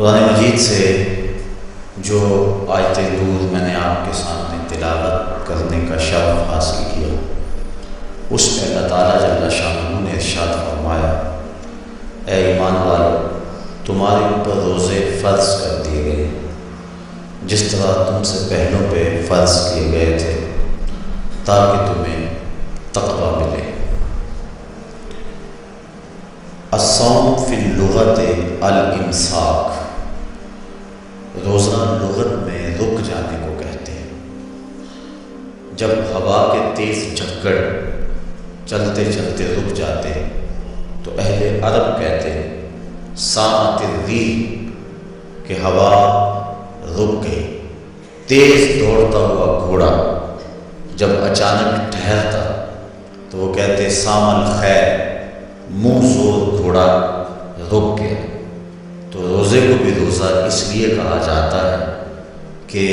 قرآن مجید سے جو آیت نور میں نے آپ کے سامنے تلاوت کرنے کا شرف حاصل کیا، اس میں اللہ تعالیٰ جل شانہ نے ارشاد فرمایا، اے ایمان والو، تمہارے اوپر روزے فرض کر دیے گئے جس طرح تم سے پہلوں پہ فرض کیے گئے تھے تاکہ تمہیں تقویٰ ملے۔ الصوم فی اللغت الامساک، روزہ لغت میں رک جانے کو کہتے ہیں۔ جب ہوا کے تیز جھکڑ چلتے چلتے رک جاتے تو اہل عرب کہتے ہیں سامت الریح، کہ ہوا رک گئی۔ تیز دوڑتا ہوا گھوڑا جب اچانک ٹھہرتا تو وہ کہتے سام الخیر، منہ زور گھوڑا رک گیا۔ تو روزے کو بھی روزہ اس لیے کہا جاتا ہے کہ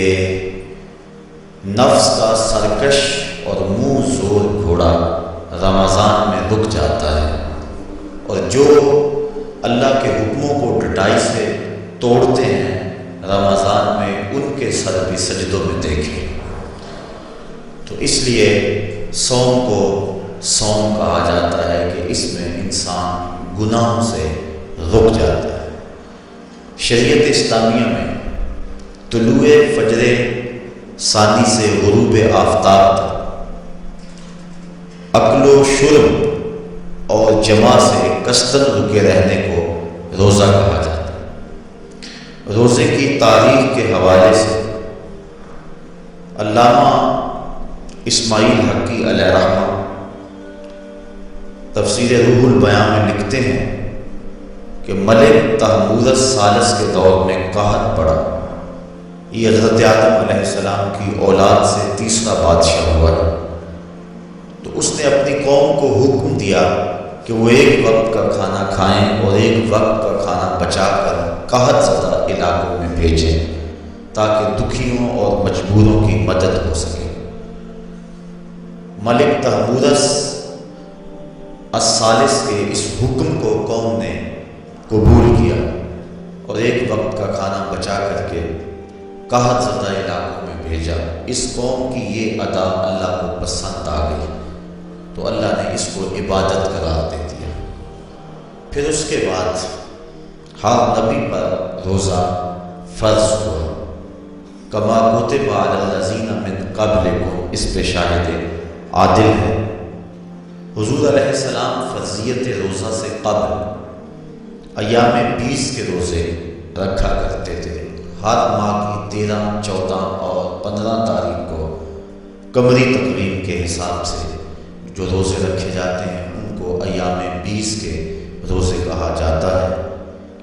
نفس کا سرکش اور منہ زور گھوڑا رمضان میں رک جاتا ہے، اور جو اللہ کے حکموں کو ڈٹائی سے توڑتے ہیں رمضان میں ان کے سر بھی سجدوں میں دیکھیں۔ تو اس لیے صوم کو صوم کہا جاتا ہے کہ اس میں انسان گناہوں سے رک جاتا ہے۔ شریعت اسلامیہ میں طلوع فجر ثانی سے غروب آفتاب تک اکل و شرب اور جماع سے کثرت رکے رہنے کو روزہ کہا جاتا ہے۔ روزے کی تاریخ کے حوالے سے علامہ اسماعیل حقی علیہ رحمہ تفسیر روح البیان میں لکھتے ہیں کہ ملک تحمورث ثالث کے دور میں قحط پڑا۔ یہ حضرت آدم علیہ السلام کی اولاد سے تیسرا بادشاہ ہوا ہے۔ تو اس نے اپنی قوم کو حکم دیا کہ وہ ایک وقت کا کھانا کھائیں اور ایک وقت کا کھانا بچا کر قحط زدہ علاقوں میں بھیجیں تاکہ دکھیوں اور مجبوروں کی مدد ہو سکے۔ ملک تحمورث الثالث کے اس حکم کو قوم نے قبول کیا اور ایک وقت کا کھانا بچا کر کے قحط زدہ علاقوں میں بھیجا۔ اس قوم کی یہ ادا اللہ کو پسند آ گئی تو اللہ نے اس کو عبادت قرار دے دیا۔ پھر اس کے بعد ہر نبی پر روزہ فرض ہوا۔ کما کتب علی الذین من قبلکم، اس پہ شاہد عادل ہے۔ حضور علیہ السلام فرضیت روزہ سے قبل ایام 20 کے روزے رکھا کرتے تھے۔ ہر ماہ کی 13، 14 اور 15 تاریخ کو قمری تقویم کے حساب سے جو روزے رکھے جاتے ہیں ان کو ایام 20 کے روزے کہا جاتا ہے۔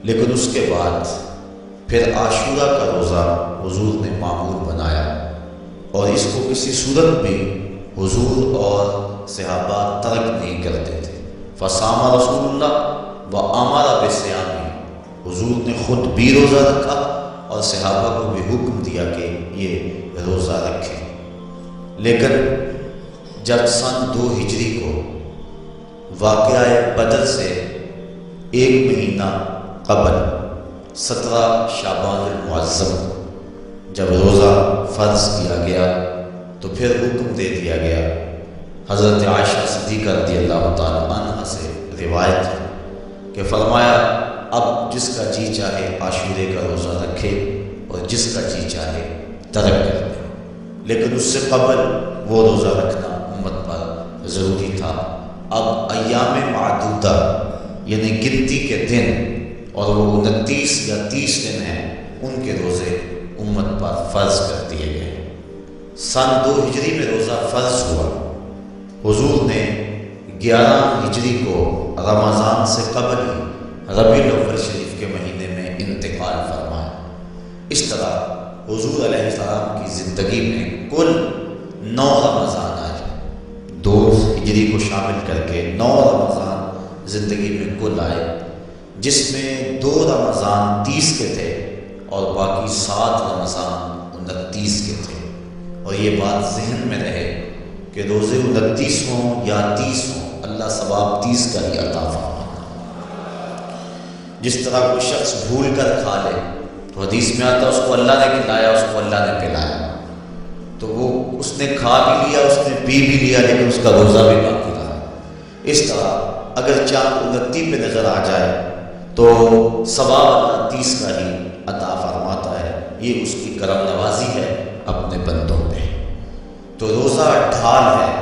لیکن اس کے بعد پھر عاشورہ کا روزہ حضور نے معمول بنایا، اور اس کو کسی صورت بھی حضور اور صحابہ ترک نہیں کرتے تھے۔ فصام رسول اللہ وامر بصیام، حضور نے خود بھی روزہ رکھا اور صحابہ کو بھی حکم دیا کہ یہ روزہ رکھیں۔ لیکن جب سن 2 ہجری کو واقعہ بدر سے 1 مہینہ قبل 17 شعبان المعظم جب روزہ فرض کیا گیا تو پھر حکم دے دیا گیا۔ حضرت عائشہ صدیقہ رضی اللہ تعالی عنہ سے روایت ہے کہ فرمایا اب جس کا جی چاہے عاشورے کا روزہ رکھے اور جس کا جی چاہے ترک کر دے، لیکن اس سے قبل وہ روزہ رکھنا امت پر ضروری تھا۔ اب ایام معدودہ یعنی گنتی کے دن، اور وہ 29 یا 30 دن ہیں، ان کے روزے امت پر فرض کر دیے گئے۔ سن 2 ہجری میں روزہ فرض ہوا۔ حضور نے 11 ہجری کو رمضان سے قبل ہی ربیع الاول شریف کے مہینے میں انتقال فرمایا۔ اس طرح حضور علیہ السلام کی زندگی میں کل 9 رمضان آئے، 2 ہجری کو شامل کر کے 9 رمضان زندگی میں کل آئے، جس میں 2 رمضان 30 کے تھے اور باقی 7 رمضان 29 کے تھے۔ اور یہ بات ذہن میں رہے کہ روزے 29 ہوں یا 30 ہوں، اللہ ثواب 30 کا ہی عطا فرماتا۔ جس طرح کوئی شخص بھول کر کھا لے تو حدیث میں آتا ہے اس کو اللہ نے کھلایا، اس کو اللہ نے پلایا، تو وہ اس نے کھا بھی لیا، اس نے پی بھی لیا، لیکن اس کا روزہ بھی باقی رہا۔ اس طرح اگر چاند 29 پہ نظر آ جائے تو ثواب اللہ 30 کا ہی عطا فرماتا ہے۔ یہ اس کی کرم نوازی ہے اپنے بندوں پہ۔ تو روزہ ڈھال ہے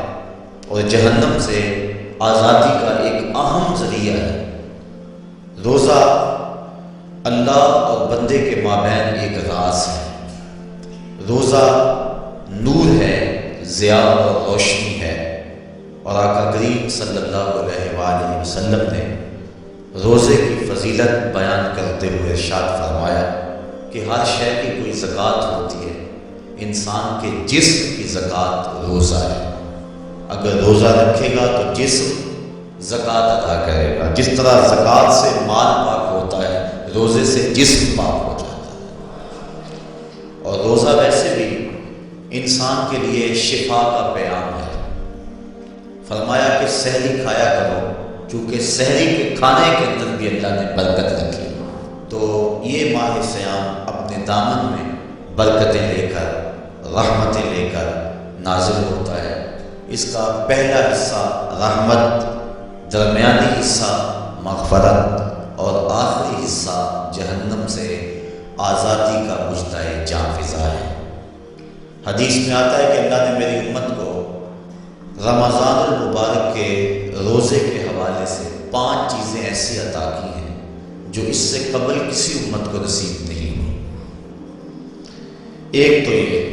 اور جہنم سے آزادی کا ایک اہم ذریعہ ہے۔ روزہ اللہ اور بندے کے مابین ایک راز ہے۔ روزہ نور ہے، ضیاء اور روشنی ہے، اور آقا کریم صلی اللہ علیہ وآلہ وسلم نے روزے کی فضیلت بیان کرتے ہوئے ارشاد فرمایا کہ ہر شے کی کوئی زکوٰۃ ہوتی ہے، انسان کے جسم کی زکوٰۃ روزہ ہے۔ اگر روزہ رکھے گا تو جسم زکوٰۃ ادا کرے گا، جس طرح زکوٰۃ سے مال پاک ہوتا ہے، روزے سے جسم پاک ہو جاتا ہے۔ اور روزہ ویسے بھی انسان کے لیے شفا کا پیام ہے۔ فرمایا کہ سحری کھایا کرو، چونکہ سحری کے کھانے کے اندر بھی اللہ نے برکت رکھی۔ تو یہ ماہ صیام اپنے دامن میں برکتیں لے کر، رحمتیں لے کر نازل ہوتا ہے۔ اس کا پہلا حصہ رحمت، درمیانی حصہ مغفرت، اور آخری حصہ جہنم سے آزادی کا مجدہ جاں فضا ہے۔ حدیث میں آتا ہے کہ اللہ نے میری امت کو رمضان المبارک کے روزے کے حوالے سے 5 چیزیں ایسی عطا کی ہیں جو اس سے قبل کسی امت کو نصیب نہیں ہوئی۔ ایک تو یہ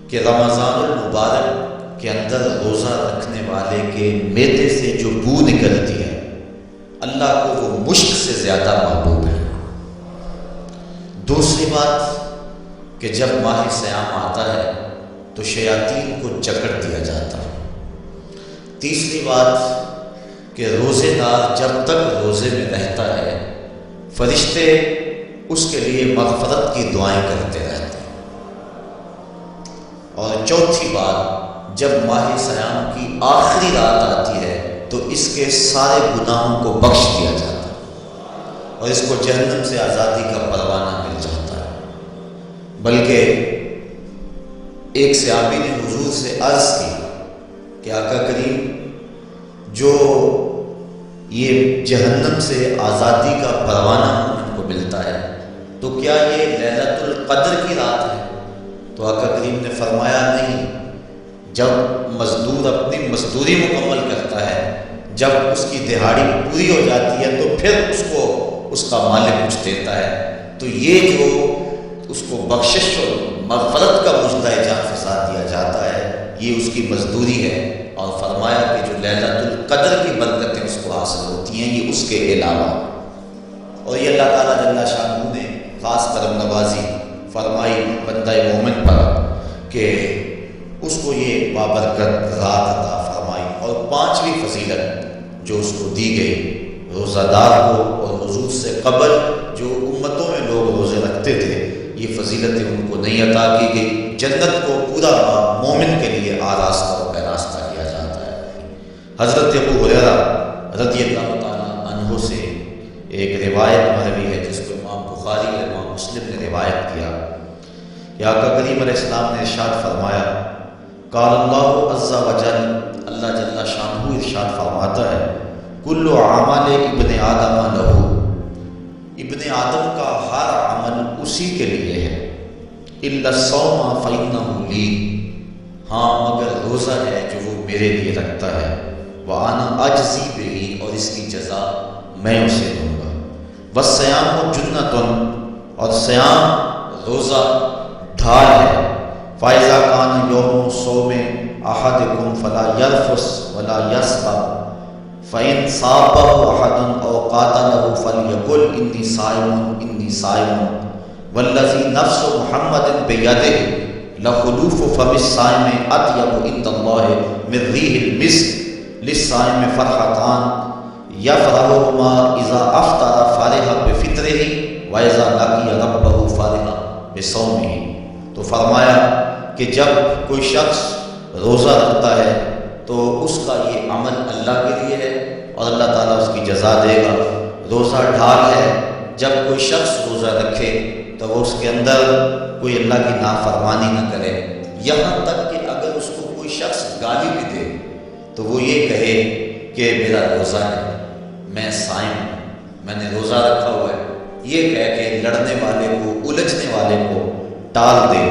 کہ رمضان المبارک کے اندر روزہ رکھنے والے کے معدے سے جو بو نکلتی ہے اللہ کو وہ مشک سے زیادہ محبوب ہے۔ دوسری بات کہ جب ماہ صیام آتا ہے تو شیاطین کو جکڑ دیا جاتا ہے۔ تیسری بات کہ روزے دار جب تک روزے میں رہتا ہے فرشتے اس کے لیے مغفرت کی دعائیں کرتے رہتے ہیں۔ اور چوتھی بات، جب ماہ صیام کی آخری رات آتی ہے تو اس کے سارے گناہوں کو بخش دیا جاتا ہے اور اس کو جہنم سے آزادی کا پروانہ مل جاتا ہے۔ بلکہ ایک صحابی نے حضور سے عرض کی کہ آقا کریم، جو یہ جہنم سے آزادی کا پروانہ ان کو ملتا ہے تو کیا یہ لیلۃ القدر کی رات ہے؟ تو آقا کریم نے فرمایا نہیں، جب مزدور اپنی مزدوری مکمل کرتا ہے، جب اس کی دہاڑی پوری ہو جاتی ہے تو پھر اس کو اس کا مالک کچھ دیتا ہے، تو یہ جو اس کو بخشش اور مغفرت کا مجدہ جاں فضا دیا جاتا ہے یہ اس کی مزدوری ہے۔ اور فرمایا کہ جو لیلۃ القدر کی برکتیں اس کو حاصل ہوتی ہیں یہ اس کے علاوہ، اور یہ اللہ تعالیٰ جل شانہ نے خاص کرم نوازی فرمائی بندہ مومن پر کہ اس کو یہ بابرکت رات عطا فرمائی۔ اور 5ویں فضیلت جو اس کو دی گئی روزہ دار کو، اور حضور سے قبل جو امتوں میں لوگ روزے رکھتے تھے یہ فضیلتیں ان کو نہیں عطا کی گئی۔ جنت کو پورا مومن کے لیے آراستہ اور پیراستہ کیا جاتا ہے۔ حضرت ابو ہریرہ رضی اللہ تعالیٰ عنہ سے ایک روایت مروی ہے جس کو امام بخاری اور امام مسلم نے روایت کیا کہ آقا کریم علیہ السلام نے ارشاد فرمایا، قال اللہ عز و جل، اللہ جل شانہ ارشاد فرماتا ہے، کل اعمال ابن آدم لہو، ابن آدم کا ہر عمل اسی کے لیے ہے، الا الصوم فإنہ لی، ہاں مگر روزہ ہے جو وہ میرے لیے رکھتا ہے، وأنا اجزی بہ، اور اس کی جزا میں اسے دوں گا، والصیام جنۃ، اور صیام روزہ ڈھال ہے، فإذا کان یوم صوم احدکم فلا یرفث ولا یسخب، فإن صابه أحد أو قاتله فليقل إني صائم إني صائم، والذي نفس محمد بيده لخلوف فم الصائم أطيب عند الله من ريح المسك، للصائم فرحتان يفرحهما إذا أفطر فرح بفطره وإذا لقي ربه فرح بصومه۔ تو فرمایا کہ جب کوئی شخص روزہ رکھتا ہے تو اس کا یہ عمل اللہ کے لیے ہے اور اللہ تعالیٰ اس کی جزا دے گا، روزہ ڈھال ہے. جب کوئی شخص روزہ رکھے تو وہ اس کے اندر کوئی اللہ کی نافرمانی نہ کرے، یہاں تک کہ اگر اس کو کوئی شخص گالی بھی دے تو وہ یہ کہے کہ میرا روزہ ہے، میں صائم ہوں، میں نے روزہ رکھا ہوا ہے. یہ کہہ کے لڑنے والے کو، الجھنے والے کو ٹال دے.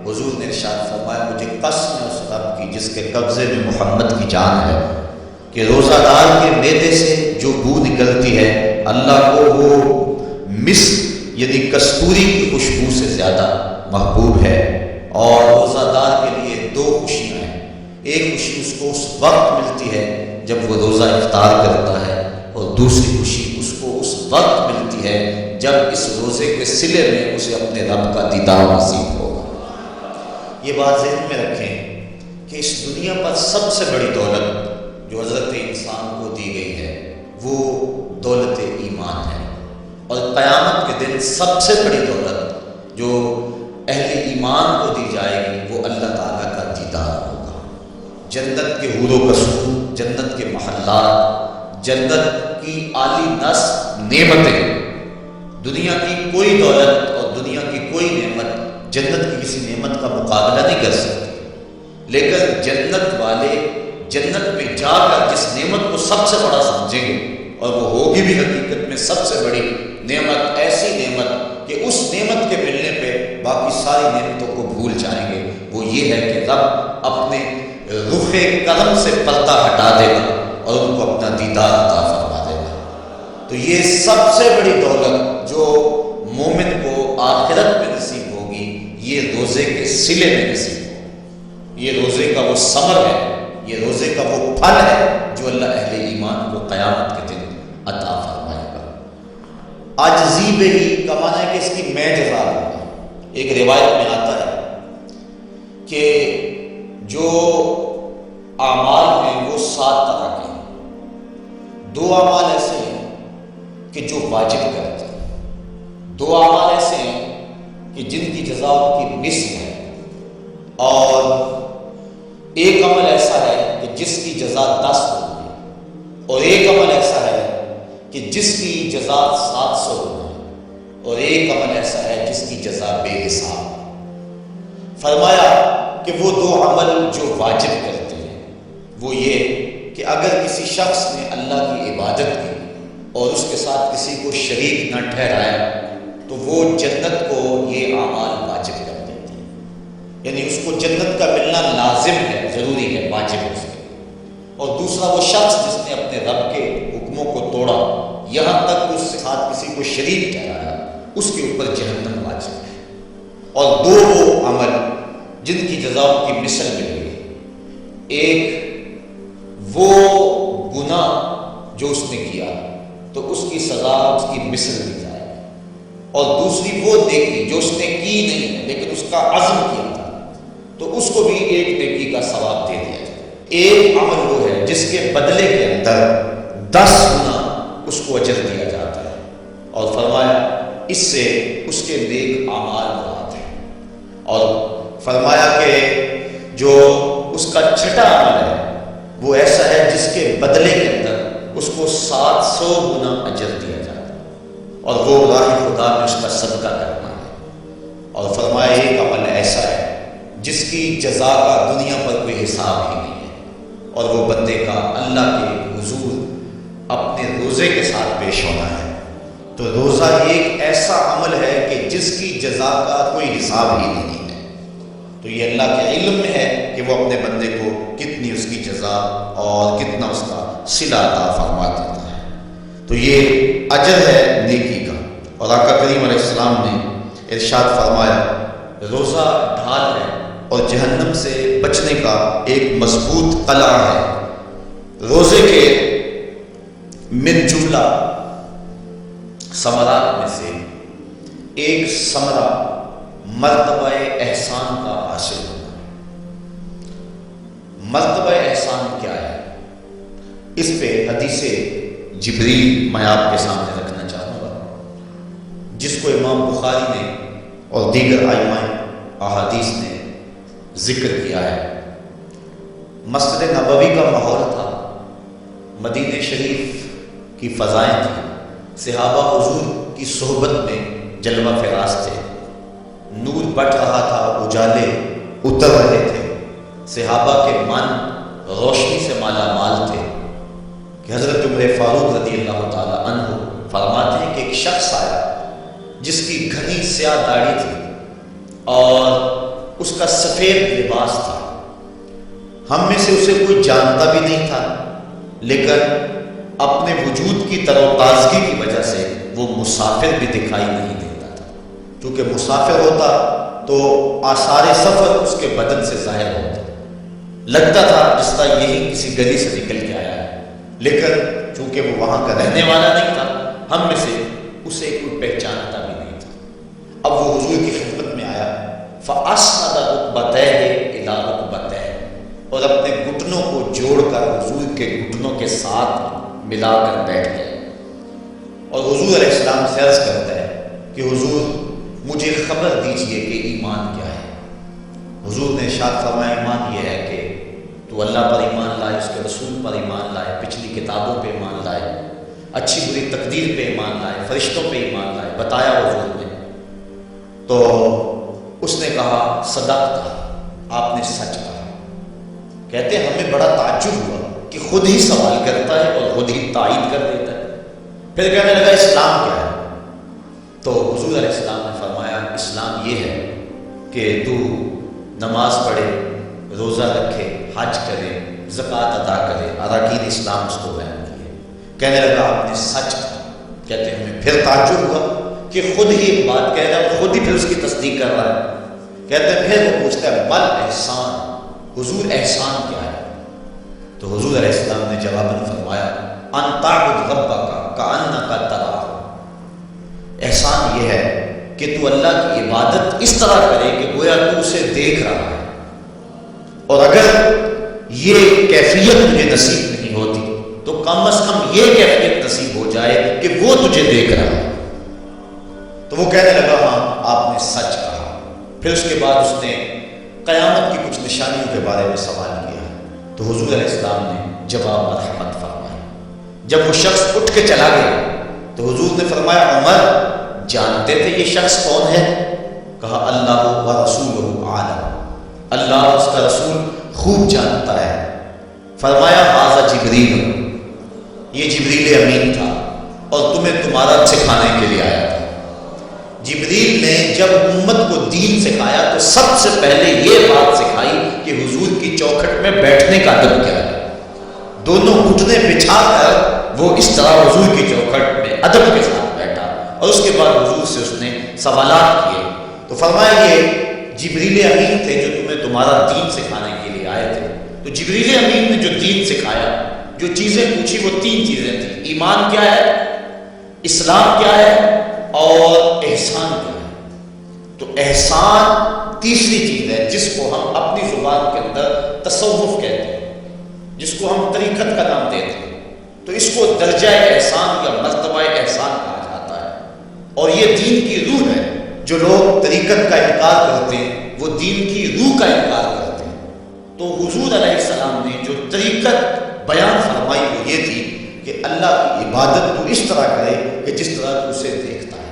حضور نے ارشاد فرمایا مجھے قسم ہے اس رب کی جس کے قبضے میں محمد کی جان ہے کہ روزہ دار کے معدے سے جو بو نکلتی ہے اللہ کو وہ مسک یعنی کستوری کی خوشبو سے زیادہ محبوب ہے. اور روزہ دار کے لیے دو خوشیاں ہیں. ایک خوشی اس کو اس وقت ملتی ہے جب وہ روزہ افطار کرتا ہے، اور دوسری خوشی اس کو اس وقت ملتی ہے جب اس روزے کے صلے میں اسے اپنے رب کا دیدار نصیب ہوگا. یہ بات ذہن میں رکھیں کہ اس دنیا پر سب سے بڑی دولت جو حضرت انسان کو دی گئی ہے وہ دولت ایمان ہے، اور قیامت کے دن سب سے بڑی دولت جو اہل ایمان کو دی جائے گی وہ اللہ تعالیٰ کا دیدار ہوگا. جنت کے حور و قصور، جنت کے محلات، جنت کی عالی نصب نعمتیں، دنیا کی کوئی دولت اور دنیا کی کوئی نعمت جنت کی کسی نعمت کا مقابلہ نہیں کر سکتی. لیکن جنت والے جنت میں جا کر جس نعمت کو سب سے بڑا سمجھیں گے، اور وہ ہوگی بھی حقیقت میں سب سے بڑی نعمت، ایسی نعمت کہ اس نعمت کے ملنے پہ باقی ساری نعمتوں کو بھول جائیں گے، وہ یہ ہے کہ رب اپنے رخ کرم سے پردہ ہٹا دے گا اور ان کو اپنا دیدار عطا فرما دے گا. تو یہ سب سے بڑی دولت جو مومن کو آخرت میں نصیب ہوگی یہ روزے کے صلے میں نصیب ہوگی. یہ روزے کا وہ ثمر ہے، یہ روزے کا وہ پھل ہے جو اللہ اہل ایمان کو قیامت کے دن عطا فرمائے گا. عاجزی بے ہی کا معنی ہے کہ اس کی میں جزا ہوگا. ایک روایت میں آتا ہے کہ جو اعمال ہیں وہ 7 طرح کے ہیں. 2 اعمال ایسے ہیں کہ جو واجب کرتے ہیں، 2 اعمال ایسے ہیں کہ جن کی جزا ان کی مثل ہے، اور ایک عمل ایسا ہے کہ جس کی جزا 10 ہوگی، اور ایک عمل ایسا ہے کہ جس کی جزا 700 ہوگی، اور ایک عمل ایسا ہے جس کی جزا بے حساب. فرمایا کہ وہ 2 عمل جو واجب کرتے ہیں وہ یہ کہ اگر کسی شخص نے اللہ کی عبادت کی اور اس کے ساتھ کسی کو شریک نہ ٹھہرایا تو وہ جنت کو یہ اعمال واجب کر دیتے ہیں. یعنی اس کو جنت کا ملنا لازم ہے، ضروری ہے، واجب ہے اس کے. اور دوسرا وہ شخص جس نے اپنے رب کے حکموں کو توڑا، یہاں تک اس کے ساتھ کسی کو شریک ٹھہرایا، اس کے اوپر جہنم واجب ہے. اور 2 وہ عمل جن کی جزا کی مثل مل گئی. ایک وہ گناہ جو اس نے کیا تو اس کی سزا اس کی مثل دی جائے گی، اور دوسری وہ نیکی جو اس نے کی نہیں ہے لیکن اس کا عزم کیا تھا تو اس کو بھی ایک نیکی کا ثواب دے دیا جائے. ایک عمل وہ ہے جس کے بدلے کے اندر 10 گنا اس کو اجر دیا جاتا ہے، اور فرمایا اس سے اس کے نیک اعمال مراد ہیں. اور فرمایا کہ جو اس کا چھٹا عمل ہے وہ ایسا ہے جس کے بدلے کے اندر اس کو 700 گنا اجر دیا جاتا ہے، اور وہ راہ خدا میں اس کا صدقہ کرنا ہے. اور فرمایا ایک عمل ایسا ہے جس کی جزا کا دنیا پر کوئی حساب ہی نہیں ہے، اور وہ بندے کا اللہ کے حضور اپنے روزے کے ساتھ پیش ہونا ہے. تو روزہ ایک ایسا عمل ہے کہ جس کی جزا کا کوئی حساب ہی نہیں ہے. تو یہ اللہ کے علم میں ہے کہ وہ اپنے بندے کو کتنی اس کی جزا اور کتنا اس کا صلہ عطا فرما دیتا ہے. تو یہ اجر ہے نیکی کا. اور آقا کریم علیہ السلام نے ارشاد فرمایا روزہ ڈھال ہے اور جہنم سے بچنے کا ایک مضبوط قلعہ ہے. روزے کے من جملہ ثمرات میں سے ایک ثمرہ مرتبہ احسان کا حاصل ہونا. مرتبہ احسان کیا ہے؟ اس پہ حدیث جبریل میں آپ کے سامنے رکھنا چاہوں گا، جس کو امام بخاری نے اور دیگر ائمہ احادیث نے ذکر کیا ہے. مسجد نبوی کا ماحول تھا، مدینہ شریف کی فضائیں تھیں، صحابہ حضور کی صحبت میں جلوہ فراز تھے، نور بٹ رہا تھا، اجالے اتر رہے تھے، صحابہ کے من روشنی سے مالا مال تھے کہ حضرت عمر فاروق رضی اللہ تعالی عنہ فرماتے ہیں کہ ایک شخص آیا جس کی گھنی سیاہ داڑھی تھی اور اس کا سفید لباس تھا۔ ہم میں سے اسے کوئی جانتا بھی نہیں تھا، لیکن اپنے وجود کی تر و تازگی کی وجہ سے وہ مسافر بھی دکھائی نہیں دیتا تھا، کیونکہ مسافر ہوتا تو آثار سفر اس کے بدن سے ظاہر ہوتا، لگتا تھا جس طرح یہی کسی گلی سے نکل کے آیا ہے، لیکن چونکہ وہ وہاں کا رہنے والا نہیں تھا، ہم میں سے اسے کوئی پہچانتا بھی نہیں تھا۔ اب وہ حضور کی خدمت میں آیا، فَأَسْنَدَ رُكْبَتَيْهِ إِلَىٰ رُكْبَتَيْهِ، اور اپنے گھٹنوں کو جوڑ کر حضور کے گھٹنوں کے ساتھ ملا کر بیٹھ گئے، اور حضور علیہ السلام سے عرض کرتا ہے کہ حضور مجھے خبر دیجئے کہ ایمان کیا ہے۔ حضور نے ارشاد فرمایا ایمان یہ ہے کہ تو اللہ پر ایمان لائے، اس کے رسول پر ایمان لائے، پچھلی کتابوں پہ ایمان لائے، اچھی بری تقدیر پہ ایمان لائے، فرشتوں پہ ایمان لائے، بتایا حضور نے۔ تو اس نے کہا صدقت، آپ نے سچ کہا۔ کہتے ہیں ہمیں بڑا تعجب ہوا کہ خود ہی سوال کرتا ہے اور خود ہی تائید کر دیتا ہے۔ پھر کہنے لگا اسلام کیا ہے؟ تو حضور علیہ السلام نے فرمایا اسلام یہ ہے کہ تو نماز پڑھے، روزہ رکھے، حج کرے، زکوٰۃ ادا کرے، اراکین اسلام اس کو بیان کیے۔ کہنے لگا آپ نے سچ کہا۔ کہتے ہیں ہمیں پھر تعجب ہوا کہ خود ہی ایک بات کہہ رہا ہے اور خود ہی پھر اس کی تصدیق کر رہا ہے۔ کہتے ہیں پھر وہ پوچھتا ہے بل احسان، حضور احسان کیا ہے؟ تو حضور علیہ السلام نے جواباً فرمایا ان تعبد ربک کأنک تراہ، احسان یہ ہے کہ تو اللہ کی عبادت اس طرح کرے کہ گویا تو اسے دیکھ رہا ہے، اور اگر یہ کیفیت تجھے نصیب نہیں ہوتی تو کم از کم یہ کیفیت نصیب ہو جائے کہ وہ تجھے دیکھ رہا ہے۔ تو وہ کہنے لگا ہاں آپ نے سچ کہا۔ پھر اس کے بعد اس نے قیامت کی کچھ نشانیوں کے بارے میں سوال کیا، تو حضور علیہ السلام نے جواب مرحمت فرمایا۔ جب وہ شخص اٹھ کے چلا گیا تو حضور نے فرمایا عمر جانتے تھے یہ شخص کون ہے؟ کہا اللہ و رسولہ عالم، اللہ اور اس کا رسول خوب جانتا ہے۔ فرمایا ھذا جبریل، یہ جبریل امین تھا اور تمہیں تمہارا سکھانے کے لیے آیا تھا۔ جبریل نے جب امت کو دین سکھایا تو سب سے پہلے یہ بات سکھائی کہ حضور کی چوکھٹ میں بیٹھنے کا ادب کیا ہے۔ دونوں گھٹنے بچھا کر وہ اس طرح حضور کی چوکھٹ میں ادب کے ساتھ بیٹھا، اور اس کے بعد حضور سے اس نے سوالات کیے۔ تو فرمایا یہ جبریل امین تھے جو تمہیں تمہارا دین سکھانے کے لیے آئے تھے۔ تو جبریل امین نے جو دین سکھایا، جو چیزیں پوچھی وہ 3 چیزیں تھیں، ایمان کیا ہے، اسلام کیا ہے اور احسان کیا ہے۔ تو احسان تیسری چیز ہے جس کو ہم اپنی زبان کے اندر تصوف کہتے ہیں، جس کو ہم طریقت کا نام دیتے ہیں۔ تو اس کو درجہ احسان یا مرتبہ احسان کہا جاتا ہے، اور یہ دین کی روح ہے۔ جو لوگ طریقت کا انکار کرتے ہیں وہ دین کی روح کا انکار کرتے ہیں۔ تو حضور علیہ السلام نے جو طریقت بیان فرمائی وہ یہ تھی کہ اللہ کی عبادت تو اس طرح کرے کہ جس طرح تو اسے دیکھتا ہے۔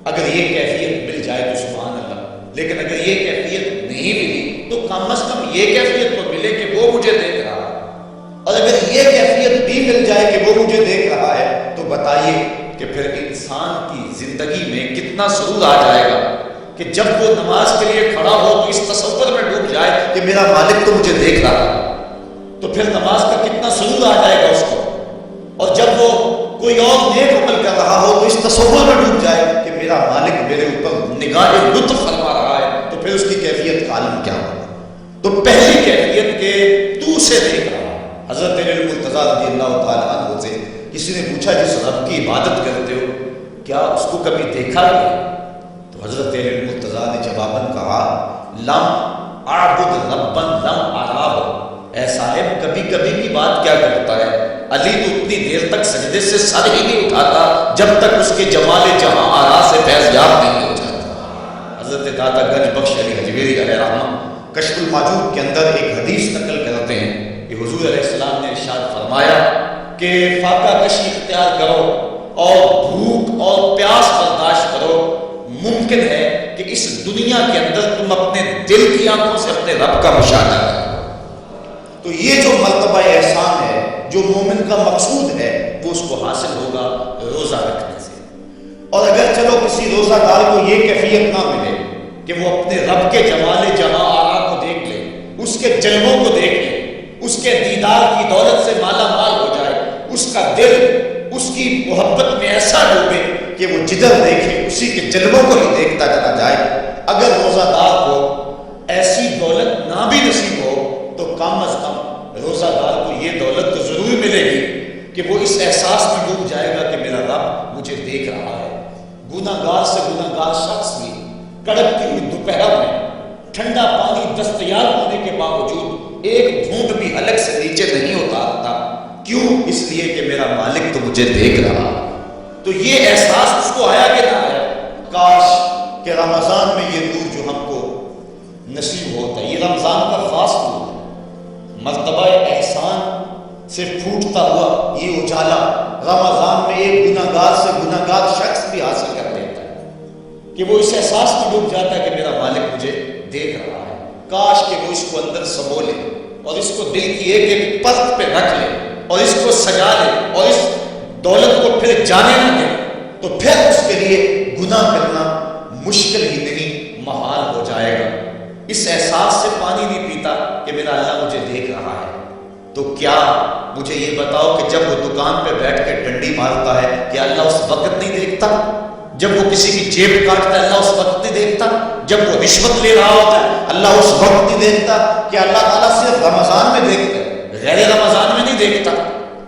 اگر یہ کیفیت مل جائے تو سبحان اللہ، لیکن اگر یہ کیفیت نہیں ملی تو کم از کم یہ کیفیت تو ملے کہ وہ مجھے دیکھ رہا ہے، اور اگر یہ کیفیت بھی مل جائے کہ وہ مجھے دیکھ رہا ہے تو بتائیے کہ پھر انسان کی زندگی میں کتنا سرور آ جائے گا کہ جب وہ نماز کے لیے کھڑا ہو تو اس تصور میں ڈوب جائے کہ میرا مالک تو مجھے دیکھ رہا ہے، تو پھر نماز کا کتنا سرور آ جائے گا اس کو۔ اور جب وہ کوئی اور نیک عمل کر رہا ہو تو اس تصور میں ڈوب جائے کہ میرا مالک میرے اوپر نگاہ لطف فرما رہا ہے، تو پھر اس کی کیفیت کا عالم کیا ہوگا۔ تو پہلی کیفیت کہ تو اسے دیکھ رہا ہے۔ حضرت علی مرتضیٰ رضی اللہ تعالیٰ عنہ سے کسی نے پوچھا جس رب کی عبادت کرتے ہو کیا اس کو کبھی دیکھا گیا؟ تو حضرت علی مرتضیٰ نے جواباً کہا لم اعبد ربا لم اراه، اے صاحب کبھی کبھی کی بات کیا کرتا ہے، علی تو اتنی دیر تک سجدے سے سر ہی نہیں اٹھاتا جب تک اس کے جمال جہاں آرا سے فیض یاب نہیں ہو جاتا۔ حضرت داتا گنج بخش علی حجویری علیہ رحمہ کشف الماجوب کے اندر ایک حدیث نقل کرتے ہیں کہ حضور علیہ السلام نے ارشاد فرمایا کہ فاقہ کشی اختیار کرو اور بھوک اور پیاس برداشت کرو، ممکن ہے کہ اس دنیا کے اندر تم اپنے دل کی آنکھوں سے اپنے رب کا مشاہدہ کرو۔ تو یہ جو مرتبہ احسان ہے، جو مومن کا مقصود ہے، وہ اس کو حاصل ہوگا روزہ رکھنے سے۔ اور اگر چلو کسی روزہ دار کو یہ کیفیت نہ ملے کہ وہ اپنے رب کے جمال جہاں آرا کو دیکھ لے، اس کے جلووں کو دیکھ لے، اس کے دیدار کی دولت سے مالا مال ہو جائے، اس کا دل اس کی محبت میں ایسا ڈوبے کہ وہ جدھر دیکھے اسی کے جلووں کو ہی دیکھتا چلا جائے، اگر روزہ دار کو ایسی دولت نہ بھی نصیب ہو تو کم از کم روزہ دار کو یہ دولت تو ضرور ملے گی کہ وہ اس احساس میں ڈوب جائے گا کہ میرا رب مجھے دیکھ رہا ہے۔ گناہ گار سے گناہ گار شخص بھی کڑکتی ہوئی دوپہر میں ٹھنڈا پانی دستیاب ہونے کے باوجود ایک گھونٹ بھی حلق سے نیچے نہیں اتارتا، کیوں؟ اس لیے کہ میرا مالک تو مجھے دیکھ رہا۔ تو یہ احساس اس کو آیا کہ نہ آیا؟ کاش کہ رمضان میں یہ نور جو ہم کو نصیب ہوتا ہے، یہ رمضان کا خاص نور ہے، مرتبہ احسان سے پھوٹتا ہوا یہ اجالا رمضان میں ایک گناہ گار سے گناہ گار شخص بھی حاصل کر لیتا ہے کہ وہ اس احساس میں ڈوب جاتا ہے کہ میرا مالک مجھے دیکھ رہا ہے۔ کاش کہ وہ اس کو اندر سمو لے اور اس کو دل کی ایک ایک پرت پہ رکھ لے اور اس کو سجا لے اور اس دولت کو پھر جانے نہ دے، تو پھر اس کے لیے گناہ کرنا مشکل ہی نہیں، محال ہو جائے گا۔ اس احساس سے پانی نہیں پیتا کہ میرا اللہ مجھے دیکھ رہا ہے، تو کیا مجھے یہ بتاؤ کہ جب وہ دکان پہ بیٹھ کے ڈنڈی مارتا ہے کیا اللہ اس وقت نہیں دیکھتا؟ جب وہ کسی کی جیب کاٹتا ہے اللہ اس وقت نہیں دیکھتا؟ جب وہ رشوت لے رہا ہوتا ہے اللہ اس وقت نہیں دیکھتا؟ کہ اللہ تعالیٰ صرف رمضان میں دیکھتا ہے، غیر رمضان میں نہیں دیکھتا؟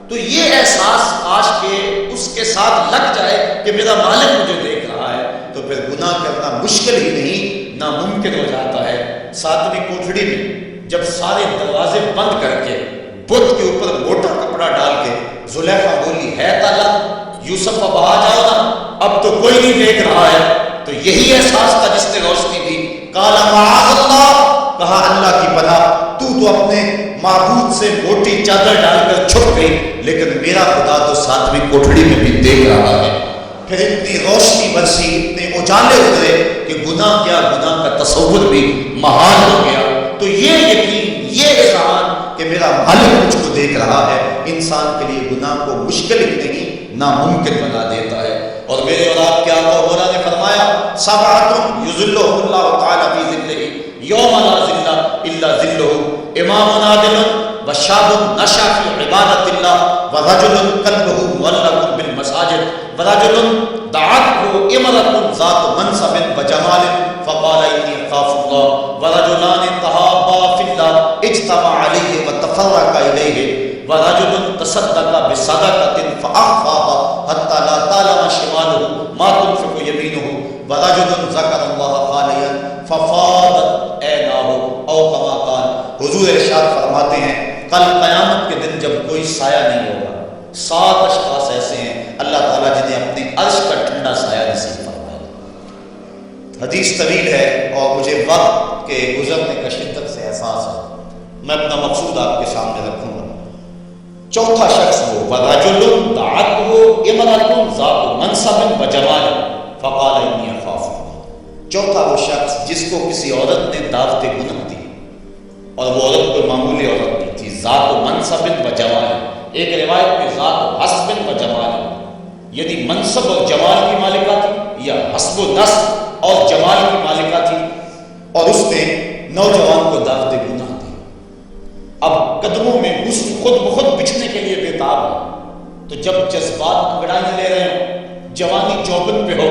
تو یہ احساس کاش کہ اس کے ساتھ لگ جائے کہ میرا مالک مجھے دیکھ رہا ہے، تو پھر گناہ کرنا مشکل ہی نہیں، ناممکن ہو جاتا ہے۔ ساتویں کوٹھڑی میں جب سارے دروازے بند کر کے بت کے اوپر موٹا کپڑا ڈال کے زلیخا بولی ہے تعالیٰ یوسف اب آ جاؤ نا، اب تو کوئی نہیں دیکھ رہا ہے، تو یہی احساس تھا جس نے روشنی دی۔ قال معاذ اللہ، کہا اللہ کی پناہ، تو اپنے معبود سے موٹی چادر ڈال کر چھپ گئی، لیکن میرا خدا تو ساتویں کوٹھڑی میں بھی دیکھ رہا ہے۔ پھر اتنی روشنی برسی، اتنے اجالے اترے کہ گناہ کیا، گناہ کا تصور بھی محال ہو گیا۔ تو یہ یقین، یہ اذعان کہ میرا مالک مجھ کو دیکھ رہا ہے، انسان کے لیے گناہ کو مشکل ہی نہیں ناممکن بنا دیتا ہے۔ اور میرے اور آپ کے آقا مولا نے فرمایا سبعۃ یظلھم اللہ تعالی فی ظلہ یوم لا ظل الا ظلہ، امام عادل وشاب نشأ فی عبادۃ اللہ ورجل قلبہ معلق بالمساجد ورجل دعته امرأة ذات منصب وجمال فقال انی اخاف اللہ ورجلان تحابا فی اللہ اجتمع علیہ وتفرق الیہ ورجل تصدق بصدقة فأخفاها حتى لا تعلم شماله ما تنفق يمينه ورجل ذكر الله خاليا ففاضت عيناه او كما قال۔ حضور ارشاد فرماتے ہیں کل قیامت کے دن جب کوئی سایہ نہیں ہوگا، 7 اشخاص ایسے ہیں اللہ تعالیٰ جنہیں اپنے عرش کا ٹھنڈا سایہ نصیب فرمائے۔ حدیث طویل ہے اور مجھے وقت کے گزرنے کا شدت سے احساس ہے، میں اپنا مقصود آپ کے سامنے رکھوں گا۔ چوتھا شخص وہ وَرَجُلٌ دَعَتْهُ امرأة ذات منصب وجمال فقال انی اخاف اللہ۔ چوتھا وہ شخص جس کو کسی عورت نے دعوت گناہ دی، اور وہ عورت کوئی معمولی عورت نہیں تھی، ذات منصب وجمال، ایک روایت میں ذات حسب وجمال، یعنی منصب اور جمال کی مالکہ تھی، یا حسب و نسب اور جمال کی مالکہ تھی، اور اس نے نوجوان کو دعوت گناہ دی۔ اب قدموں میں حسن خود بخود بچھنے کے لیے بےتاب ہے، تو جب جذبات انگڑائیاں لے رہے ہوں، جوانی چوبن پہ ہو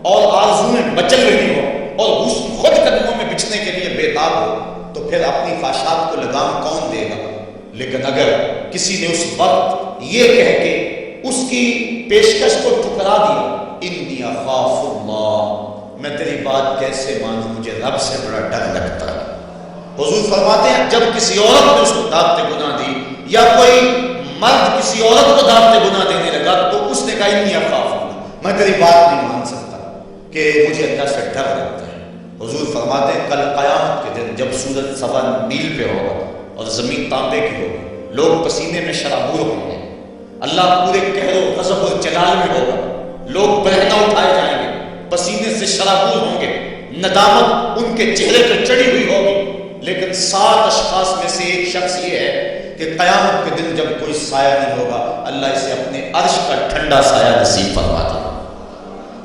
اور آرزویں مچل رہی ہو اور حسن خود قدموں میں بچھنے کے لیے بےتاب ہو، تو پھر اپنی خواہشات کو لگام کون دے گا؟ لیکن اگر کسی نے اس وقت یہ کہہ کے اس کی پیشکش کو ٹھکرا دیا، انی اخاف اللہ، میں تیری بات کیسے مانوں، مجھے رب سے بڑا ڈر لگتا ہے۔ حضور فرماتے ہیں جب کسی عورت نے اس کو دعوت گناہ دی، یا کوئی مرد کسی عورت کو دعوت گناہ دینے لگا، تو اس نے کہا انی اخاف اللہ، میں تیری بات نہیں مان سکتا کہ مجھے اللہ سے ڈر لگتا ہے۔ حضور فرماتے ہیں کل قیامت کے دن جب سورج سوا میل پہ ہوگا اور زمین تانبے کی ہوگی، لوگ پسینے میں شرابور ہوں گے، اللہ پورے قہر و غضب اور جلال میں ہوگا، لوگ برہنہ اٹھائے جائیں گے، پسینے سے شرابور ہوں گے، ندامت ان کے چہرے پہ چڑھی ہوئی ہوگی۔ لیکن 7 اشخاص میں سے ایک شخص یہ ہے کہ قیامت کے دن جب کوئی سایہ نہیں ہوگا، اللہ اسے اپنے عرش کا ٹھنڈا سایہ نصیب فرما دے گا،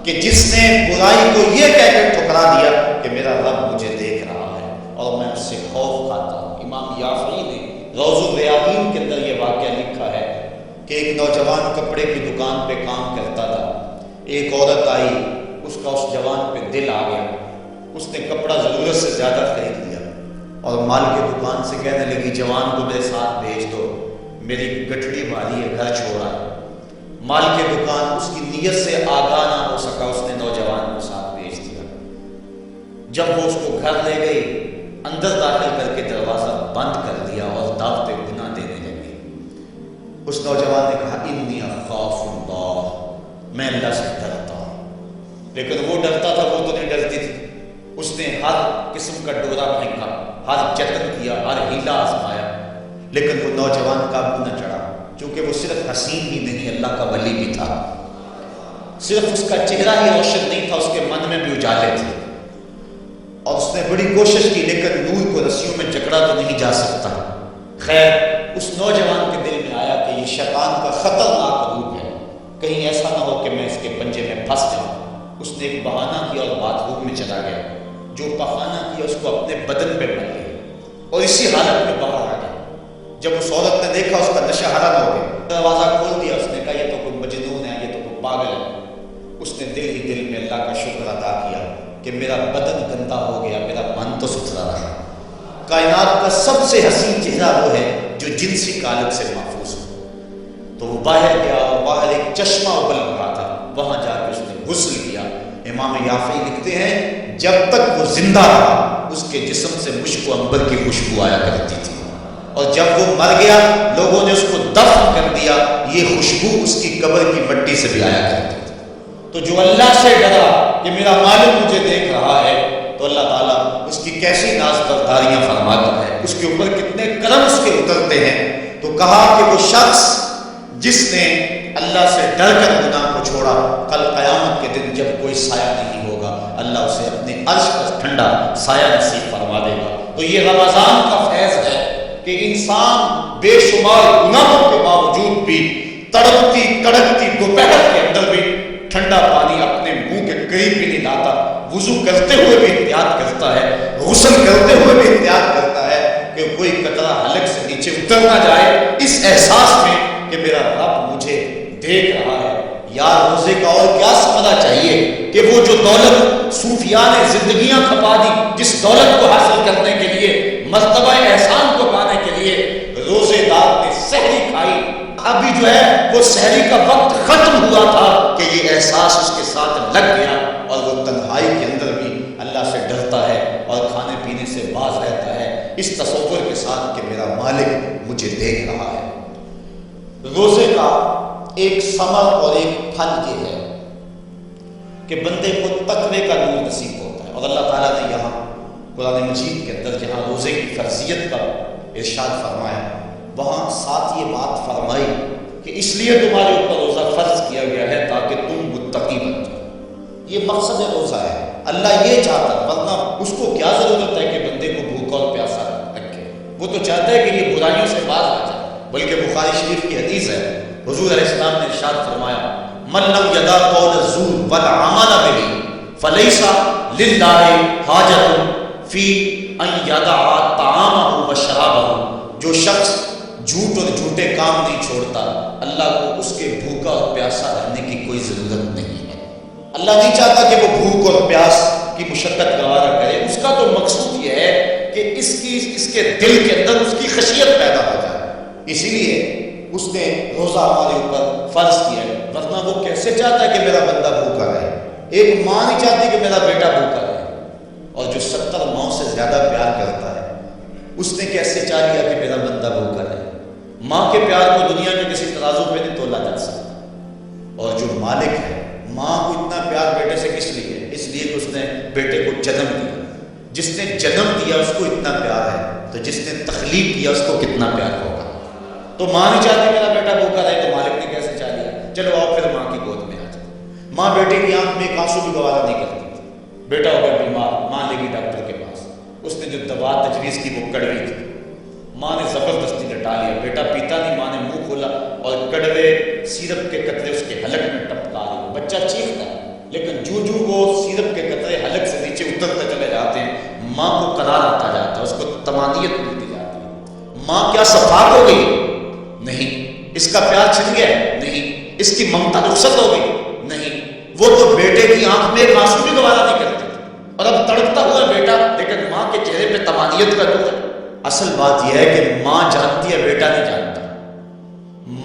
کہ جس نے برائی کو یہ کہہ کر ٹھکرا دیا کہ میرا رب مجھے دیکھ رہا ہے اور میں اس سے خوف کھاتا ہوں۔ امام یافعی نے روض الریاحین کے اندر یہ واقعہ لکھا ہے کہ ایک نوجوان کپڑے کی دکان پہ کام کرتا تھا، ایک عورت آئی، اس کا اس جوان پہ دل آ گیا، اس نے کپڑا ضرورت سے زیادہ خرید لیا اور مال کی دکان سے کہنے لگی جوان کو میرے ساتھ بھیج دو، میری گٹھڑی بھاری ہے، گھر چھوڑا ہے۔ مال کی دکان اس کی نیت سے آگاہ نہ ہو سکا، اس نے نوجوان کو ساتھ بھیج دیا۔ جب وہ اس کو گھر لے گئی، اندر داخل کر کے دروازہ بند کر دیا اور دعوت گناہ دینے لگی۔ اس نوجوان نے کہا انی اخاف اللہ، میں اللہ سے ڈرتا ہوں۔ لیکن وہ ڈرتا تھا، وہ تو نہیں ڈرتی تھی۔ اس نے ہر قسم کا ڈورا پھینکا، ہر جتن کیا، ہر ہیلا آزمایا، لیکن وہ نوجوان قابو نہ چڑھا، کیونکہ وہ صرف حسین ہی نہیں، اللہ کا ولی بھی تھا۔ صرف اس کا چہرہ ہی روشن نہیں تھا، اس کے من میں بھی اجالے تھے، اور اس نے بڑی کوشش کی، لیکن نور کو رسیوں میں جکڑا تو نہیں جا سکتا۔ خیر، اس نوجوان کے دل میں آیا کہ یہ شیطان کا خطرناک روپ ہے، کہیں ایسا نہ ہو کہ میں اس کے پنجے میں پھنس جاؤں۔ اس نے ایک بہانہ کیا اور باتھ روم میں چلا گیا، جو پخانہ کیا اس کو اپنے بدن پہ مل لیا اور اسی حالت میں باہر آ گیا۔ جب اس عورت نے دیکھا اس کا نشہ حرام ہو گیا، دروازہ کھول دیا، اس نے کہا یہ تو کوئی مجنون ہے، یہ تو کوئی پاگل ہے۔ اس نے دل ہی دل میں اللہ کا شکر ادا کیا کہ میرا بدن گندا ہو گیا، میرا من تو ستھرا رہا۔ کائنات کا سب سے حسین چہرہ وہ ہے جو جنسی کالب سے محفوظ ہو۔ تو وہ باہر گیا اور باہر ایک چشمہ ابل رہا تھا، وہاں جا کے اس نے غسل کیا۔ امام یافعی لکھتے ہیں جب تک وہ زندہ رہا اس کے جسم سے مشک و عنبر کی خوشبو آیا کرتی تھی، اور جب وہ مر گیا لوگوں نے اس کو دفن کر دیا، یہ خوشبو اس کی قبر کی مٹی سے بھی آیا کرتی تھی۔ تو جو اللہ سے ڈرا کہ میرا مالک مجھے دیکھ رہا ہے، تو اللہ تعالیٰ اس کی کیسی ناز برداریاں فرماتا ہے، اس کے اوپر کتنے کرم اس کے اترتے ہیں۔ تو کہا کہ وہ شخص جس نے اللہ سے ڈر کر گناہ کو چھوڑا، کل قیامت کے دن جب کوئی سایہ نہیں ہوگا، اللہ اسے اپنے عرش کا ٹھنڈا سایہ نصیب فرما دے گا۔ تو یہ رمضان کا فیض ہے کہ انسان بے شمار گناہوں کے باوجود بھی تڑپتی کڑکتی دوپہر کے اندر بھی ٹھنڈا پانی اپنے منہ کے قریب بھی نہیں لاتا، وضو کرتے ہوئے بھی احتیاط کرتا ہے، غسل کرتے ہوئے بھی احتیاط کرتا ہے کہ کوئی قطرہ حلق سے نیچے اتر نہ جائے، اس احساس میں کہ میرا رب مجھے دیکھ رہا ہے۔ یار روزے کا اور کیا سمجھنا چاہیے کہ وہ جو دولت صوفیاء نے زندگیاں کھپا دی، جس دولت کو حاصل کرنے کے لیے، مرتبہ احسان کو پانے کے لیے روزے دار نے سحری کھائی، ابھی جو ہے وہ سحری کا وقت ختم ہوا تھا کہ یہ احساس اس کے ساتھ لگ گیا، اور وہ تنہائی کے اندر بھی اللہ سے ڈرتا ہے اور کھانے پینے سے باز رہتا ہے، اس تصور کے ساتھ کہ میرا مالک مجھے دیکھ رہا ہے۔ روزے کا ایک ثمر اور ایک پھل یہ ہے کہ بندے کو تقوی کا نور نصیب ہوتا ہے، اور اللہ تعالیٰ نے یہاں قرآن مجید کے اندر جہاں روزے کی فرضیت کا ارشاد فرمایا، وہاں ساتھ یہ بات فرمائی کہ اس لیے تمہارے اوپر روزہ فرض کیا گیا ہے تاکہ تم متقی بن جاؤ۔ یہ مقصد روزہ ہے، اللہ یہ چاہتا، ورنہ اس کو کیا ضرورت ہے کہ بندے کو بھوکا اور پیاسا رکھے، وہ تو چاہتا ہے کہ یہ برائیوں سے باز آ جائے۔ بلکہ بخاری شریف کی حدیث ہے، حضور علیہ السلام نے ارشاد فرمایا من لم یدع قول الزور والعمل به فلیس للہ حاجۃ فی ان یدع طعامہ وشرابہ، جو شخص جھوٹ اور جھوٹے کام نہیں چھوڑتا، اللہ کو اس کے بھوکا اور پیاسا رہنے کی کوئی ضرورت نہیں ہے۔ اللہ نہیں چاہتا کہ وہ بھوک اور پیاس کی مشقت گوارا کرے، اس کا تو مقصود یہ ہے کہ اس کے دل کے اندر اس کی خشیت پیدا ہو جائے، اسی لیے اس نے روزہ ہمارے اوپر فرض کیا ہے، ورنہ وہ کیسے چاہتا ہے کہ میرا بندہ بھوکا رہے؟ ایک ماں نہیں چاہتی کہ میرا بیٹا بھوکا رہے، اور جو 70 ماؤں سے زیادہ پیار کرتا ہے اس نے کیسے چاہ لیا کہ میرا بندہ بھوکا رہے؟ ماں کے پیار کو دنیا میں کسی ترازو پہ نہیں تولا جا سکتا، اور جو مالک ہے، ماں کو اتنا پیار بیٹے سے کس لیے؟ اس لیے کہ اس نے بیٹے کو جنم دیا، جس نے جنم دیا اس کو اتنا پیار ہے، تو جس نے تخلیق کیا اس کو کتنا پیار ہوگا؟ تو ماں نہیں چاہتی میرا بیٹا بھوکا رہے، تو مالک نے چلو آؤ پھر ماں کی گود میں آ جاؤ. ماں بیٹے کی آنکھ میں ایک آنسو بھی گوارا نہیں کرتی تھی. بیٹا ہو گیا بیمار، ماں لے گئی ڈاکٹر کے پاس. اس نے جو دوا تجویز کی وہ کڑوی تھی. ماں نے زبردستی لٹا لیا. بیٹا پیتا نہیں. ماں نے منہ کھولا اور کڑوے سیرپ کے قطرے اس کے حلق میں ٹپکا لیے. بچہ چیختا ہے لیکن جو وہ سیرپ کے قطرے حلق سے نیچے اترتے چلے جاتے ہیں ماں کو قرار آتا جاتا ہے، اس کو طمانینت ملتی جاتی ہے. ماں کیا صفات ہو گئی؟ نہیں. اس کا پیار چھن گیا؟ نہیں. اس کی ممتا رخصت ہو گئی؟ نہیں. وہ تو بیٹے کی آنکھ میں ایک آنسو بھی گوارا نہیں کرتی تھی اور اب تڑپتا ہوا بیٹا، لیکن ماں کے چہرے پہ طمانینت کا دور ہے. اصل بات یہ ہے کہ ماں جانتی ہے، بیٹا نہیں جانتا.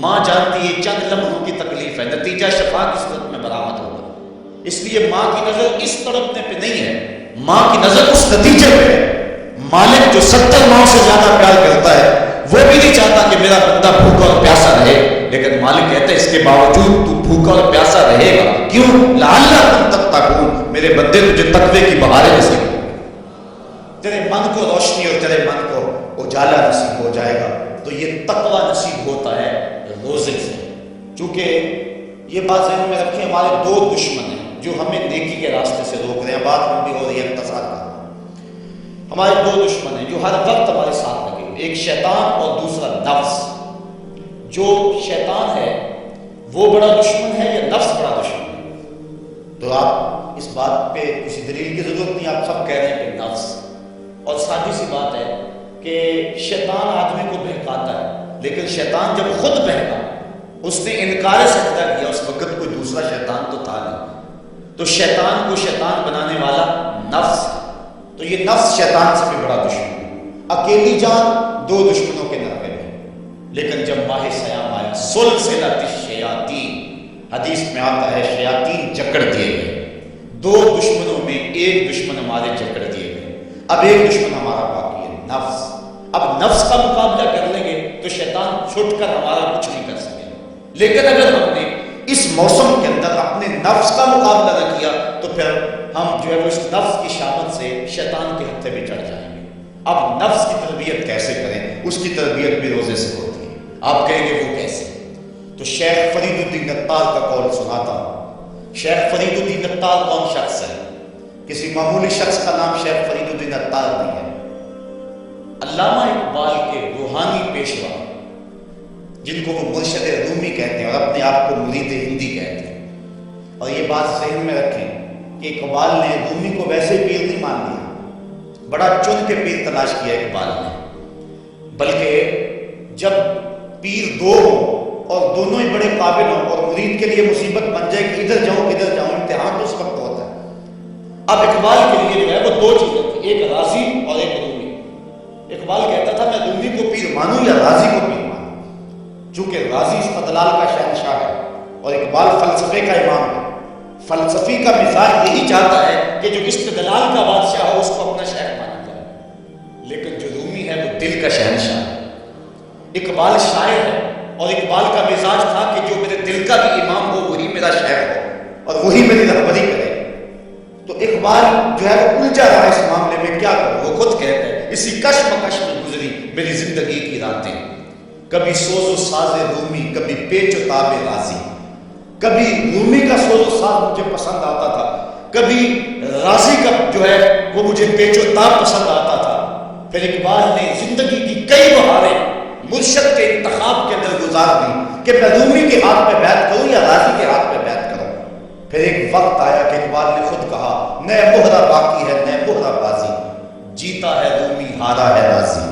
ماں جانتی ہے چند لمحوں کی تکلیف ہے، نتیجہ شفا کی صورت میں برآمد ہوگا. اس لیے ماں کی نظر اس تڑپنے پہ نہیں ہے، ماں کی نظر اس نتیجے پہ ہے. مالک جو 70 ماں سے زیادہ پیار کرتا ہے وہ بھی نہیں چاہتا کہ میرا بندہ بھوکا اور پیاسا رہے، لیکن مالک کہتے ہیں اس کے باوجود تو بھوکا اور پیاسا رہے گا. کیوں؟ لعلکم تتقون، میرے بندے تجھے تقوی کی بہاریں نصیب ہوں، تیرے من کو روشنی اور تیرے من کو اجالا نصیب ہو جائے گا. تو یہ تقوی نصیب ہوتا ہے روزے سے. چونکہ یہ بات ذہن میں رکھیں، ہمارے 2 دشمن ہیں جو ہمیں نیکی کے راستے سے روک رہے ہیں. بات لمبی ہو رہی ہے، اختصار کا. ہمارے 2 دشمن ہیں جو ہر وقت ہمارے ساتھ لگے ہوئے، ایک شیطان اور دوسرا نفس. جو شیطان ہے وہ بڑا دشمن ہے یا نفس بڑا دشمن ہے؟ تو آپ اس بات پہ کسی دلیل کی ضرورت نہیں، آپ سب کہہ رہے ہیں کہ نفس. اور سادی سی بات ہے کہ شیطان آدمی کو بہکاتا ہے، لیکن شیطان جب خود بہکا، اس نے انکار سجدہ کیا، اس وقت کوئی دوسرا شیطان تو تھا نہیں. تو شیطان کو شیطان بنانے والا نفس ہے. تو یہ نفس شیطان سے بھی بڑا دشمن ہے. اکیلی جان 2 دشمنوں کے نرغے میں. لیکن جب ماہ سیام آیا، سلسلۃ الشیاطین، حدیث میں آتا ہے شیاطین جکڑ دیے گئے. 2 دشمنوں میں ایک دشمن ہمارے جکڑ دیے گئے. اب ایک دشمن ہمارا باقی ہے، نفس. اب نفس کا مقابلہ کر لیں گے تو شیطان چھٹ کر ہمارا کچھ نہیں کر سکے. لیکن اگر ہم نے اس موسم کے اندر اپنے نفس کا مقابلہ نہ کیا تو پھر ہم جو ہے اس نفس کی شامت سے شیطان کے ہتھے بھی چڑھ جائیں گے. اب نفس کی تربیت کیسے کریں؟ اس کی تربیت بھی روزے سے ہوتی ہے. آپ کہیں گے وہ کیسے؟ تو شیخ فرید الدین عطار کا قول سناتا ہوں. شیخ فرید الدین عطار کون شخص ہے؟ کسی معمولی شخص کا نام شیخ فرید الدین عطار نہیں ہے. علامہ اقبال کے روحانی پیشوا جن کو وہ مرشد رومی کہتے ہیں اور اپنے آپ کو مرید ہندی کہتے ہیں. اور یہ بات ذہن میں رکھیں کہ اقبال نے رومی کو ویسے پیر نہیں مان لیا، بڑا چن کے پیر تلاش کیا اقبال نے. بلکہ جب پیر 2 ہوں اور دونوں ہی بڑے قابل ہوں اور مرید کے لیے مصیبت بن جائے کہ ادھر جاؤں کدھر جاؤں، امتحان تو اس وقت ہوتا ہے. اب اقبال کے لیے جو ہے وہ 2 چیزیں تھیں، ایک راضی اور ایک رومی. اقبال کہتا تھا میں رومی کو پیر مانوں یا راضی کو پیر مانوں. چونکہ راضی استدلال کا شہنشاہ ہے اور اقبال فلسفے کا امام ہے. فلسفی کا مزاج یہی چاہتا ہے کہ جو استدلال کا بادشاہ ہو اس کو اپنا شیخ مانا جائے، لیکن جو رومی ہے وہ دل کا شہنشاہ ہے. اقبال شاعر ہے اور اقبال کا مزاج تھا کہ جو میرے دل کا بھی امام ہو وہی میرا شیخ ہو اور وہی میری رہبری کرے. تو اقبال جو ہے وہ الجھا رہا اس معاملے میں، کیا کروں؟ وہ خود کہتے ہیں اسی کشمکش میں گزری میری زندگی کی راتیں، کبھی سوز و ساز رومی، کبھی پیچ و تاب راضی. کبھی رومی کا سوز و ساز مجھے پسند آتا تھا، کبھی راضی کا جو ہے وہ مجھے پیچ و تاب پسند آتا تھا. پھر اقبال نے زندگی کی کئی بہاریں مرشد کے انتخاب کے اندر گزار دی کہ میں رومی کے ہاتھ پہ بیعت کروں یا راضی کے ہاتھ پہ بیعت کروں. پھر ایک وقت آیا کہ اقبال نے خود کہا نئے مہرہ باقی ہے نئے مہرہ بازی، جیتا ہے رومی ہارا ہے راضی.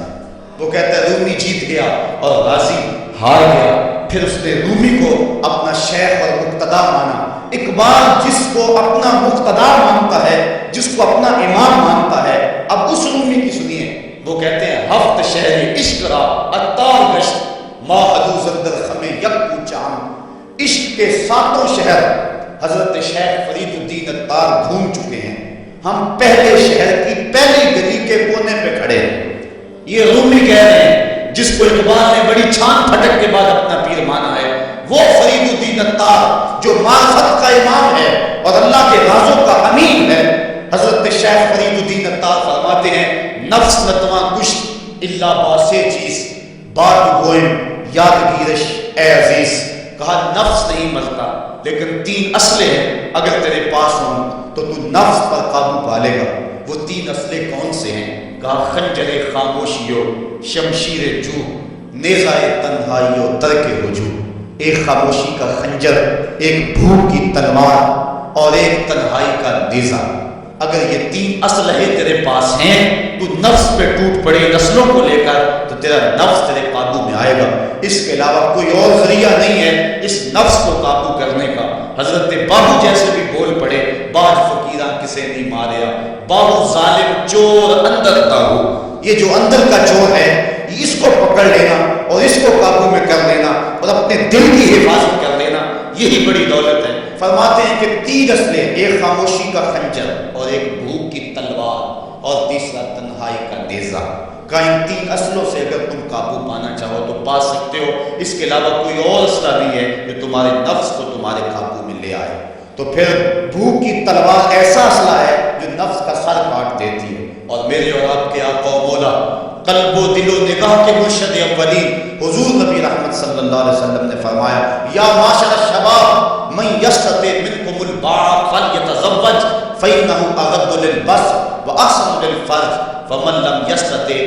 وہ کہتا ہے رومی جیت گیا اور راضی ہار گیا. پھر اس نے رومی کو اپنا شیخ اور مقتدا مانا. اقبال جس کو اپنا مقتدا مانتا ہے، جس کو اپنا امام مانتا ہے، اب اس رومی کی سنیے. وہ کہتے ہیں ہفت شہر عشق را عطار گشت ما حدوث اندر خمے یک پوچام. عشق کے 7 شہر حضرت شیخ فرید الدین عطار گھوم چکے ہیں، ہم پہلے شہر کی پہلی گلی کے کونے پہ کھڑے ہیں. یہ رومی کہہ رہے ہیں جس کو اقبال نے بڑی چھان پھٹک کے بعد اپنا پیر مانا ہے، وہ فرید الدین عطار جو معرفت کا امام ہے اور اللہ کے رازوں کا امین ہے. حضرت شیخ فرید الدین عطار فرماتے ہیں نفس نتواں کشت اللہ باسے چیز بات گوئم یادگیرش اے عزیز. کہا نفس نہیں مرتا، لیکن 3 اصلیں ہیں اگر تیرے پاس ہوں تو تو نفس پر قابو پا لے گا۔ وہ 3 اصلیں کون سے ہیں؟ کہا خنجر خاموشیو، شمشیر جو، نیزہ تنہائیو، ترک ہجوم۔ ایک خاموشی کا خنجر، ایک بھوک کی تلوار، اور ایک تنہائی کا نیزہ۔ اگر یہ 3 اسلحے تیرے پاس ہیں، تو نفس پہ ٹوٹ پڑے نسلوں کو لے کر، تو تیرا نفس تیرے قابو میں آئے گا۔ اس کے علاوہ کوئی اور ذریعہ نہیں ہے اس نفس کو قابو کرنے کا۔ حضرت باہو جیسے بھی بول پڑے، باج فقیراں کسے نہیں ماریا، باہو ظالم چور اندر باہو۔ یہ جو اندر کا چور ہے، اس کو پکڑ لینا اور اس کو قابو میں کر لینا اور اپنے دل کی حفاظت کر لینا، یہی بڑی دولت ہے۔ فرماتے ہیں کہ 3 اسلحے، ایک خاموشی کا خنجر اور ایک بھوک کی تلوار اور تیسرا تنہائی کا نیزہ۔ کہ ان 3 اسلحوں سے اگر تم قابو پانا چاہو تو پا سکتے ہو، اس کے علاوہ کوئی اور اسلحہ نہیں ہے جو تمہارے نفس کو تمہارے قابو میں لے آئے۔ تو پھر بھوک کی تلوار ایسا اسلحہ ہے جو نفس کا سر کاٹ دیتی ہے۔ اور میرے اور آپ کے آقا و مولا، قلب و دل و نگاہ کے مرشد اولین حضور نبی رحمت صلی اللہ علیہ وسلم نے فرمایا، یا معاشر الشباب من یستطع منکم الباء فلیتزوج فإنہ اغض للبصر واحسن للفرج فمن لم یستطع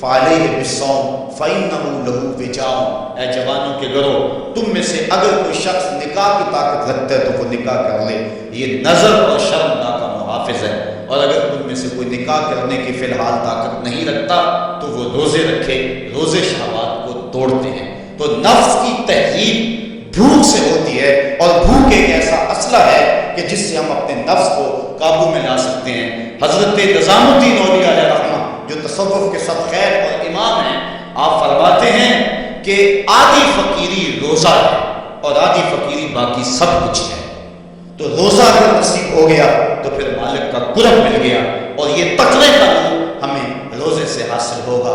فعلیہ بالصوم فإنہ لہ وجاء۔ اے جوانوں کے گروہ، تم میں سے اگر کوئی شخص نکاح کی طاقت رکھتا ہے تو وہ نکاح کر لے، یہ نظر اور شرمگاہ کا محافظ ہے۔ اور اگر تم میں سے کوئی نکاح کرنے کی فی الحال طاقت نہیں رکھتا تو وہ روزے رکھے، روزے شہوات کو توڑتے ہیں۔ تو نفس کی تہذیب بھوک سے ہوتی ہے، اور بھوک ایک ایسا اسلحہ ہے کہ جس سے ہم اپنے نفس کو قابو میں لا سکتے ہیں۔ حضرت نظام الدین اولیاء علیہ رحمہ جو تصوف کے سب خیر اور امام ہیں، آپ فرماتے ہیں کہ آدھی فقیری روزہ ہے اور آدھی فقیری باقی سب کچھ ہے۔ تو روزہ اگر نصیب ہو گیا تو پھر مالک کا قرب مل گیا، اور یہ تقوی کا نور ہمیں روزے سے حاصل ہوگا۔